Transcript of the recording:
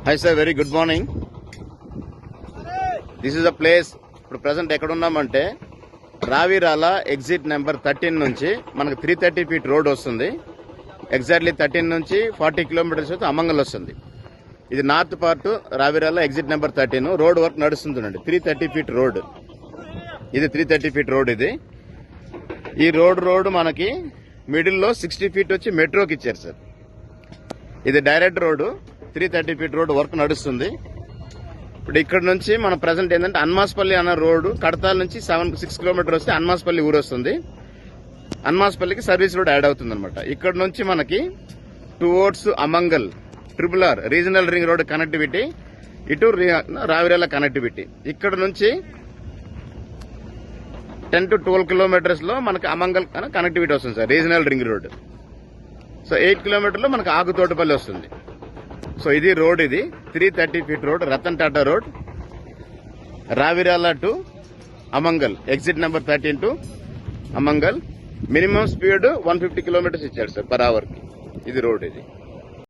Hi sir, very good morning. This is a place. ఇప్పుడు present ఎక్కడ ఉన్నామంటే Ravirala exit number 13 నుంచి మనకు 330 ఫీట్ రోడ్ వస్తుంది. ఎగ్జాక్ట్లీ 13 నుంచి 40 కిలోమీటర్స్ అయితే అమంగల్ వస్తుంది. ఇది north part Ravirala exit number 13 road work నడుస్తుందండి. 330 ఫీట్ రోడ్ ఇది 330 ఫీట్ రోడ్ ఇది. ఈ రోడ్ మనకి మిడిల్ లో 60 ఫీట్ వచ్చి మెట్రోకి ఇచ్చారు సార్. ఇది direct road 330 feet road work నడుస్తుంది. ఇప్పుడు ఇక్కడ నుంచి మన ప్రెసెంట్ ఏంటంటే అన్మాస్పల్లి అన్న రోడ్డు కడతాల నుంచి 6 కిలోమీటర్ వస్తే అన్మాస్పల్లి ఊరు వస్తుంది. అన్మాస్పల్లికి సర్వీస్ రోడ్ యాడ్ అవుతుంది అనమాట. ఇక్కడ నుంచి మనకి towards Amangal RRR regional ring road connectivity, ఇటు రావిరాల కనెక్టివిటీ. ఇక్కడ నుంచి 10 to 12 కిలోమీటర్స్ లో మనకి అమంగల్ కనెక్టివిటీ వస్తుంది sir, regional ring road. So 8 కిలోమీటర్లో మనకి ఆగుతోటపల్లి వస్తుంది. సో ఇది రోడ్, ఇది 330 feet road, Ratan Tata road, Ravirala to Amangal exit number 13 to Amangal. Minimum speed 150 kilometres ఇచ్చాడు సార్ పర్ అవర్ కి. ఇది రోడ్ ఇది.